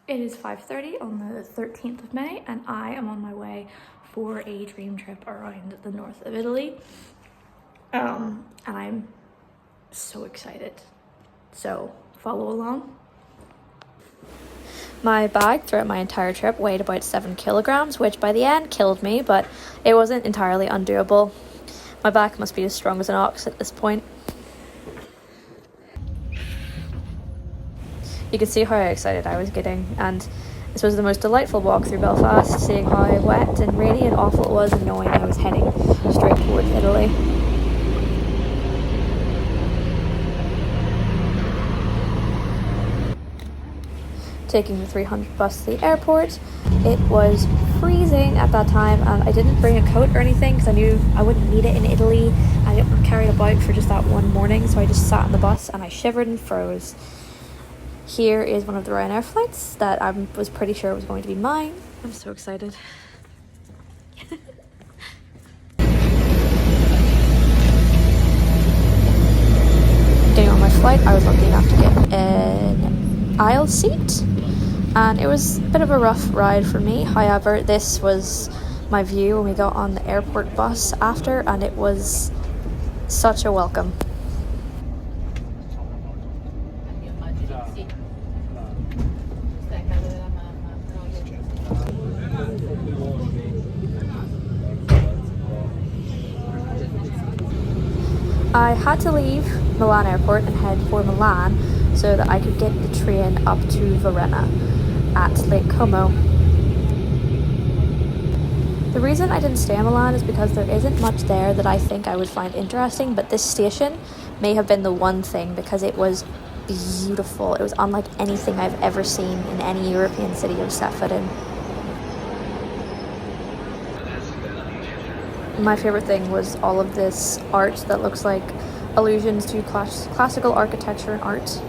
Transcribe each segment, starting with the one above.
It is 5:30 on the 13th of May and I am on my way for a dream trip around the north of Italy. And I'm so excited. So follow along. My bag throughout my entire trip weighed about 7 kilograms, which by the end killed me, but it wasn't entirely undoable. My back must be as strong as an ox at this point. You could see how excited I was getting, and this was the most delightful walk through Belfast, seeing how wet and rainy and awful it was and knowing I was heading straight towards Italy. Taking the 300 bus to the airport, it was freezing at that time and I didn't bring a coat or anything because I knew I wouldn't need it in Italy. I didn't carry it about for just that one morning, so I just sat on the bus and I shivered and froze. Here is one of the Ryanair flights that I was pretty sure was going to be mine. I'm so excited. Getting on my flight, I was lucky enough to get an aisle seat, and it was a bit of a rough ride for me. However, this was my view when we got on the airport bus after, and it was such a welcome. I had to leave Milan airport and head for Milan so that I could get the train up to Verona at Lake Como. The reason I didn't stay in Milan is because there isn't much there that I think I would find interesting, but this station may have been the one thing because it was beautiful. It was unlike anything I've ever seen in any European city I've set foot in. My favorite thing was all of this art that looks like allusions to classical architecture and art.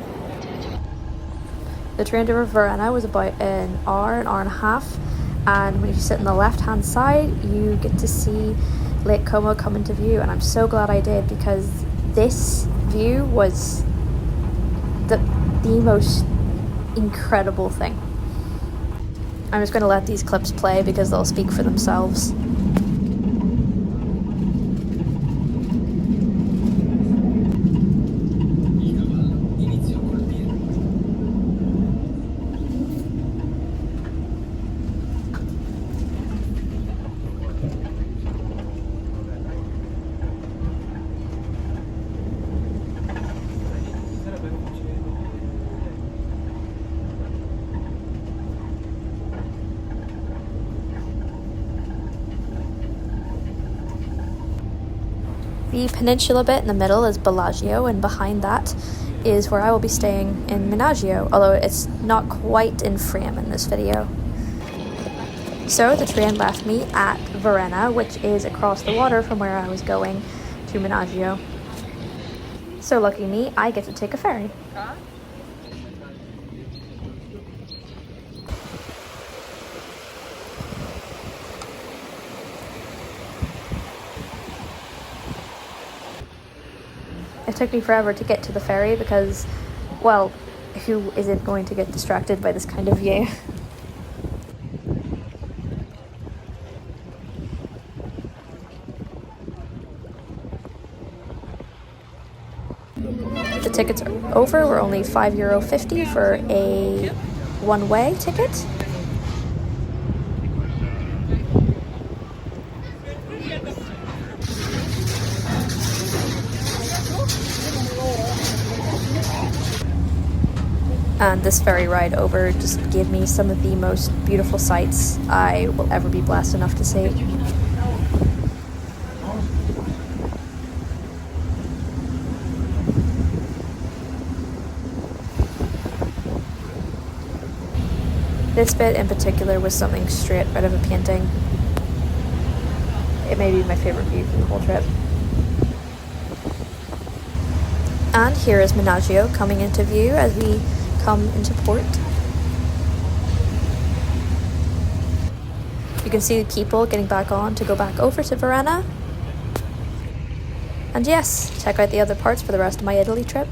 The train to Verona was about an hour and a half, and when you sit on the left hand side you get to see Lake Como come into view, and I'm so glad I did because this view was the most incredible thing. I'm just going to let these clips play because they'll speak for themselves. The peninsula bit in the middle is Menaggio, and behind that is where I will be staying in Menaggio, although it's not quite in frame in this video. So the train left me at Verona, which is across the water from where I was going to Menaggio. So lucky me, I get to take a ferry. It took me forever to get to the ferry because, well, who isn't going to get distracted by this kind of view? The tickets over were only €5.50 for a one-way ticket. And this ferry ride over just gave me some of the most beautiful sights I will ever be blessed enough to see. This bit in particular was something straight out of a painting. It may be my favorite view from the whole trip. And here is Menaggio coming into view as we come into port. You can see the people getting back on to go back over to Verona. And yes, check out the other parts for the rest of my Italy trip.